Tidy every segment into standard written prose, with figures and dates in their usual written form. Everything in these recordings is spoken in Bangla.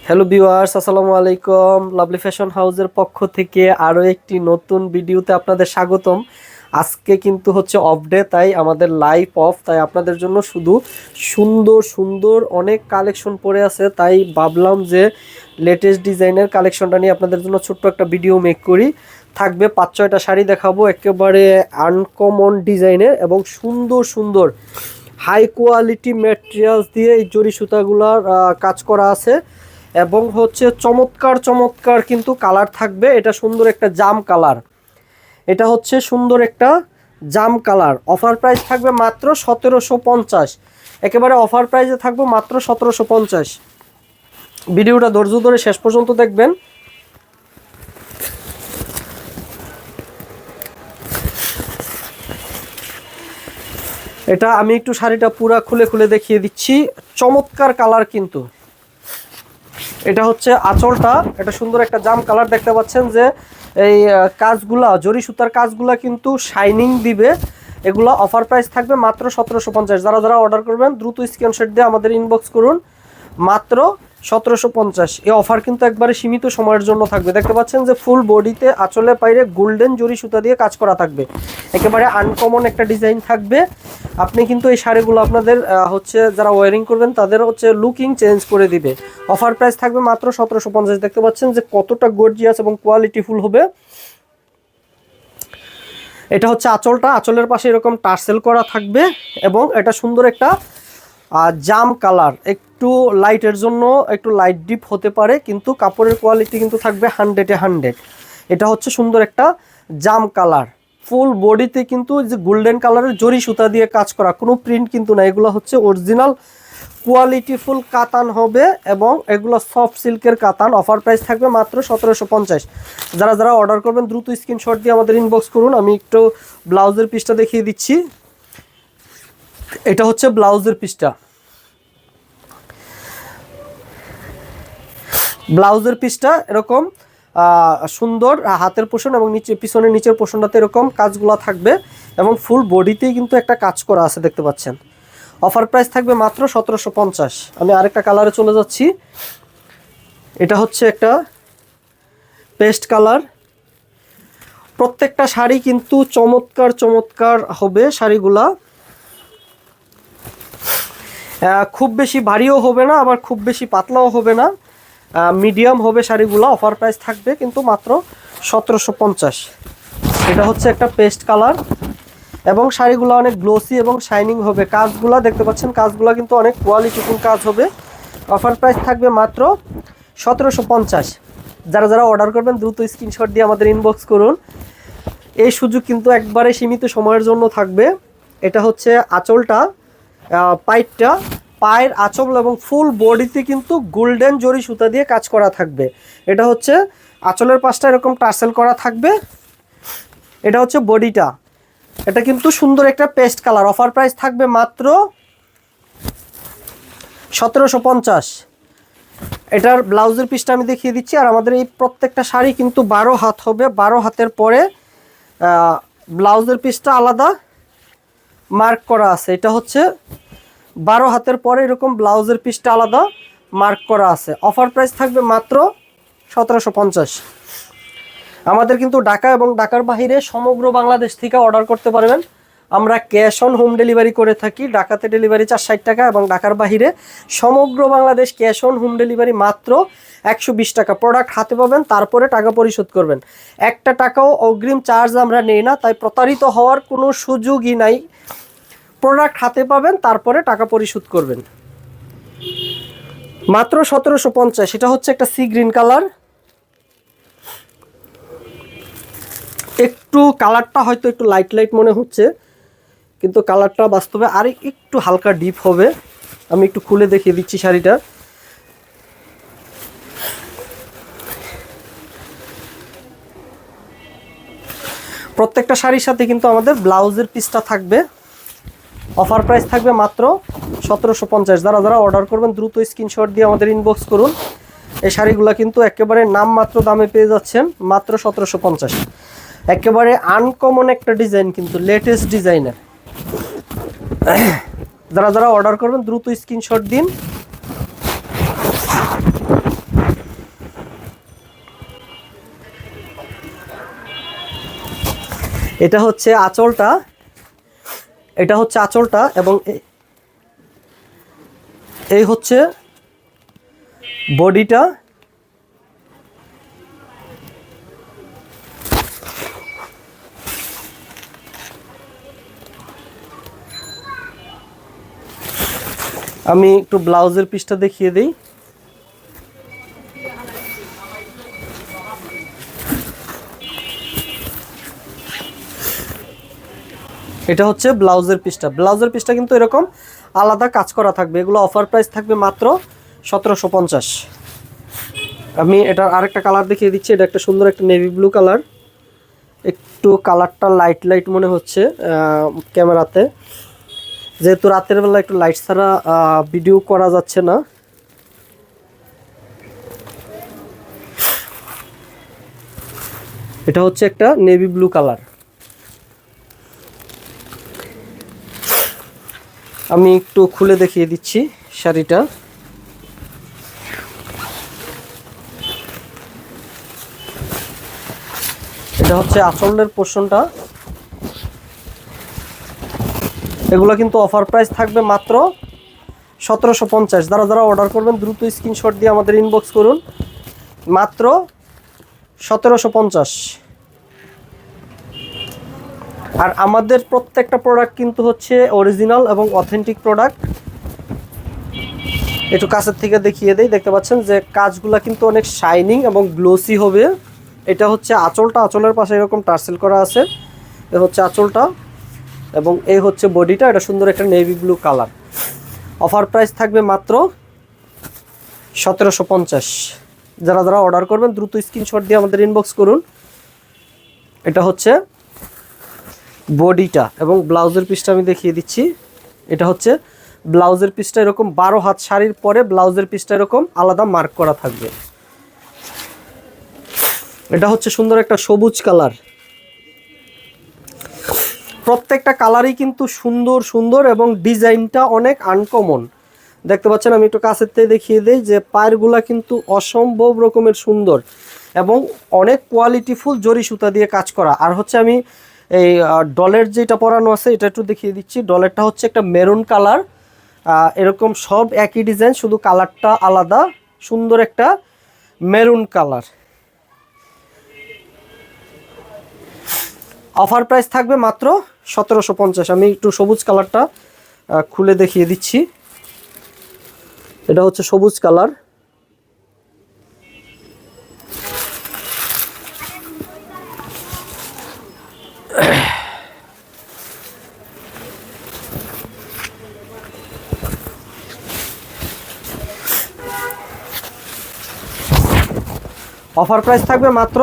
হ্যালো ভিউয়ার্স, আসসালামু আলাইকুম। লাভলি ফ্যাশন হাউসের পক্ষ থেকে আরও একটি নতুন ভিডিওতে আপনাদের স্বাগতম। আজকে কিন্তু হচ্ছে অফ ডে, তাই আমাদের লাইভ অফ, তাই আপনাদের জন্য শুধু সুন্দর সুন্দর অনেক কালেকশন পড়ে আছে। তাই ভাবলাম যে লেটেস্ট ডিজাইনের কালেকশনটা নিয়ে আপনাদের জন্য ছোট্ট একটা ভিডিও মেক করি। থাকবে 5-6টা শাড়ি দেখাবো, একেবারে আনকমন ডিজাইনের এবং সুন্দর সুন্দর হাই কোয়ালিটি ম্যাটেরিয়ালস দিয়ে এই জরি সুতাগুলার কাজ করা আছে এবং হচ্ছে চমৎকার চমৎকার কিন্তু কালার থাকবে। এটা সুন্দর একটা জাম কালার, এটা হচ্ছে সুন্দর একটা জাম কালার। অফার প্রাইস থাকবে মাত্র 1750, একেবারে অফার প্রাইসে থাকবে মাত্র 1750। ভিডিওটা ধৈর্য ধরে শেষ পর্যন্ত দেখবেন। এটা আমি একটু শাড়িটা পুরা খুলে খুলে দেখিয়ে দিচ্ছি। চমৎকার কালার কিন্তু। এটা হচ্ছে আঁচলটা, এটা সুন্দর একটা জাম কালার দেখতে পাচ্ছেন যে এই কাজগুলা জরি সুতার কাজগুলা কিন্তু শাইনিং দিবে। এগুলো অফার প্রাইস থাকবে মাত্র 1750। যারা যারা অর্ডার করবেন দ্রুত স্ক্রিনশট দিয়ে আমাদের ইনবক্স করুন, মাত্র 1750। এই অফার কিন্তু একবারে সীমিত সময়ের জন্য থাকবে। দেখতে পাচ্ছেন যে ফুল বডিতে আঁচলে পাইরে গোল্ডেন জরি সুতা দিয়ে কাজ করা থাকবে, একেবারে আনকমন একটা ডিজাইন থাকবে। আপনি কিন্তু এই শাড়িগুলো আপনাদের হচ্ছে যারা ওয়ারিং করবেন তাদের হচ্ছে লুকিং চেঞ্জ করে দিবে। অফার প্রাইস থাকবে মাত্র 1750। দেখতে পাচ্ছেন যে কতটা গর্জিয়াস এবং কোয়ালিটিফুল হবে। এটা হচ্ছে আঁচলটা, আঁচলের পাশে এরকম টার্সেল করা থাকবে এবং এটা সুন্দর একটা জাম কালার। একটু লাইটের জন্য একটু লাইট ডিপ হতে পারে, কিন্তু কাপড়ের কোয়ালিটি কিন্তু থাকবে 100-এ 100। এটা হচ্ছে সুন্দর একটা জাম কালার। ফুল বডিতে কিন্তু যে গোল্ডেন কালারের জরি সুতা দিয়ে কাজ করা, কোনো প্রিন্ট কিন্তু না। এগুলো হচ্ছে অরিজিনাল কোয়ালিটিফুল কাতান হবে এবং এগুলো সফট সিল্কের কাতান। অফার প্রাইস থাকবে মাত্র 1750। যারা যারা অর্ডার করবেন দ্রুত স্ক্রিনশট দিয়ে আমাদের ইনবক্স করুন। আমি একটু ব্লাউজের পিসটা দেখিয়ে দিচ্ছি। এটা হচ্ছে ব্লাউজের পিসটা। ব্লাউজের পিসটা এরকম সুন্দর হাতের পোষণ এবং পিছনের নিচের পোষণটাতে এরকম কাজগুলো থাকবে এবং ফুল বডিতেই কিন্তু একটা কাজ করা আছে দেখতে পাচ্ছেন। অফার প্রাইস থাকবে মাত্র 1750। আমি আরেকটা কালারে চলে যাচ্ছি। এটা হচ্ছে একটা পেস্ট কালার। প্রত্যেকটা শাড়ি কিন্তু চমৎকার চমৎকার হবে শাড়িগুলা। খুব বেশি ভারীও হবে না, আবার খুব বেশি পাতলাও হবে না, মিডিয়াম হবে শাড়িগুলো। অফার প্রাইস থাকবে কিন্তু মাত্র 1750। এটা হচ্ছে একটা পেস্ট কালার এবং শাড়িগুলো অনেক গ্লোসি এবং শাইনিং হবে। কাজগুলো দেখতে পাচ্ছেন, কাজগুলো কিন্তু অনেক কোয়ালিটিফুল কাজ হবে। অফার প্রাইস থাকবে মাত্র 1750। যারা যারা অর্ডার করবেন দ্রুত স্ক্রিনশট দিয়ে আমাদের ইনবক্স করুন। এই সুযোগ কিন্তু একবারে সীমিত সময়ের জন্য থাকবে। এটা হচ্ছে আঁচলটা, পাইটটা, পায়ের আঁচল এবং ফুল বডিতে কিন্তু গোল্ডেন জরি সুতা দিয়ে কাজ করা থাকবে। এটা হচ্ছে আঁচলের পাশটা এরকম টার্সেল করা থাকবে। এটা হচ্ছে বডিটা। এটা কিন্তু সুন্দর একটা পেস্ট কালার। অফার প্রাইস থাকবে মাত্র 1750। এটার ব্লাউজের পিসটা আমি দেখিয়ে দিচ্ছি। আর আমাদের এই প্রত্যেকটা শাড়ি কিন্তু 12 হাত হবে। 12 হাতের পরে ব্লাউজের পিসটা আলাদা মার্ক করা আছে। এটা হচ্ছে 12 হাতের পরে এরকম ব্লাউজের পিসটা আলাদা মার্ক করা আছে। অফার প্রাইস থাকবে মাত্র 1750। আমাদের কিন্তু ঢাকা এবং ঢাকার বাহিরে সমগ্র বাংলাদেশ থেকে অর্ডার করতে পারবেন। আমরা ক্যাশ অন হোম ডেলিভারি করে থাকি। ঢাকাতে ডেলিভারি 460 টাকা এবং ঢাকার বাহিরে সমগ্র Bangladesh cash on home delivery মাত্র 120 টাকা। প্রোডাক্ট হাতে পাবেন, তারপরে টাকা পরিশোধ করবেন। একটা টাকাও অগ্রিম চার্জ আমরা নেই না, তাই প্রতারিত হওয়ার কোনো সুযোগই নাই। প্রোডাক্ট হাতে পাবেন, তারপরে টাকা পরিশোধ করবেন। মাত্র 1750। এটা হচ্ছে একটা সি গ্রিন কালার। একটু কালারটা হয়তো একটু লাইট লাইট মনে হচ্ছে, কিন্তু কালারটা বাস্তবে আর একটু হালকা ডিপ হবে। আমি একটু খুলে দেখিয়ে দিচ্ছি শাড়িটা। প্রত্যেকটা শাড়ির সাথে কিন্তু আমাদের ব্লাউজের পিসটা থাকবে। অফার প্রাইস থাকবে মাত্র 1750। যারা যারা অর্ডার করবেন দ্রুত স্ক্রিনশট দিয়ে আমাদের ইনবক্স করুন। এই শাড়িগুলো কিন্তু একেবারে নামমাত্র দামে পেয়ে যাচ্ছেন মাত্র 1750। একেবারে আনকমন একটা ডিজাইন, কিন্তু লেটেস্ট ডিজাইনের। যারা যারা অর্ডার করবেন দ্রুত স্ক্রিনশট দিন। এটা হচ্ছে আঁচলটা, এটা হচ্ছে আঁচলটা, এবং এই হচ্ছে বডিটা। আমি একটু ব্লাউজের পিসটা দেখিয়ে দিই। এটা হচ্ছে ব্লাউজের পিসটা। ব্লাউজের পিসটা কিন্তু এরকম আলাদা কাজ করা থাকবে। এগুলো অফার প্রাইস থাকবে মাত্র 1750। আমি এটার আরেকটা কালার দেখিয়ে দিচ্ছি। এটা একটা সুন্দর একটা নেভি ব্লু কালার। একটু কালারটা লাইট লাইট মনে হচ্ছে ক্যামেরাতে, যেহেতু রাতের বেলা একটু লাইট ছাড়া ভিডিও করা যাচ্ছে না। এটা হচ্ছে একটা নেভি ব্লু কালার। আমি একটু খুলে দেখিয়ে দিচ্ছি শাড়িটা। এটা হচ্ছে আঁচলের পোর্শনটা। এগুলো কিন্তু অফার প্রাইস থাকবে মাত্র 1750। যারা যারা অর্ডার করবেন দ্রুত স্ক্রিনশট দিয়ে আমাদের ইনবক্স করুন। মাত্র 1750। আর আমাদের প্রত্যেকটা প্রোডাক্ট কিন্তু হচ্ছে অরিজিনাল এবং অথেন্টিক প্রোডাক্ট। একটু কাছের থেকে দেখিয়ে দেই। দেখতে পাচ্ছেন যে কাজগুলো কিন্তু অনেক শাইনিং এবং গ্লোসি হবে। এটা হচ্ছে আঁচলটা, আঁচলের পাশে এরকম টার্সেল করা আছে। এ হচ্ছে আঁচলটা এবং এই হচ্ছে বডিটা। এটা সুন্দর একটা navy blue colour. Offer price থাকবে মাত্র 1750। যারা যারা অর্ডার করবেন দ্রুত স্ক্রিনশট দিয়ে আমাদের ইনবক্স করুন। এটা হচ্ছে বডিটা এবং ব্লাউজের পিসটা আমি দেখিয়ে দিচ্ছি। এটা হচ্ছে ব্লাউজের পিসটা। এরকম 12 হাত শাড়ির পরে ব্লাউজের পিসটা এরকম আলাদা মার্ক করা থাকবে। এটা হচ্ছে সুন্দর একটা সবুজ কালার। প্রত্যেকটা কালারই কিন্তু সুন্দর সুন্দর এবং ডিজাইনটা অনেক আনকমন। দেখতে পাচ্ছেন, আমি একটু কাছের থেকে দেখিয়ে দিই যে পায়েরগুলা কিন্তু অসম্ভব রকমের সুন্দর এবং অনেক কোয়ালিটিফুল জরি সুতা দিয়ে কাজ করা। আর হচ্ছে আমি এই ডলের যেটা পরানো আছে এটা একটু দেখিয়ে দিচ্ছি। ডলেরটা হচ্ছে একটা মেরুন কালার। এরকম সব একই ডিজাইন, শুধু কালারটা আলাদা। সুন্দর একটা মেরুন কালার। অফার প্রাইস থাকবে মাত্র 1750। আমি একটু সবুজ কালারটা খুলে দেখিয়ে দিচ্ছি। এটা হচ্ছে সবুজ কালার। অফার প্রাইস থাকবে মাত্র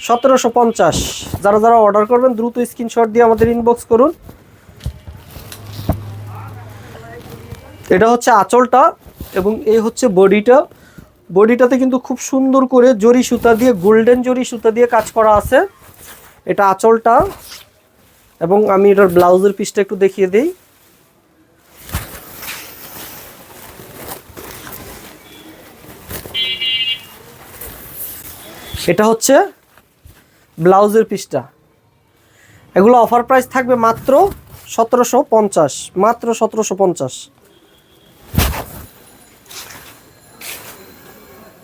1750। যারা যারা অর্ডার করবেন দ্রুত স্ক্রিনশট দিয়ে আমাদের ইনবক্স করুন। এটা হচ্ছে আঁচলটা এবং এই হচ্ছে বডিটা। বডিটাতে কিন্তু খুব সুন্দর করে জরি সুতা দিয়ে, গোল্ডেন জরি সুতা দিয়ে কাজ করা আছে। এটা আঁচলটা এবং আমি এটার ব্লাউজের পিসটা একটু দেখিয়ে দিই। এটা হচ্ছে ব্লাউজের পিসটা। এগুলো অফার প্রাইস থাকবে মাত্র 1750। মাত্র 1750।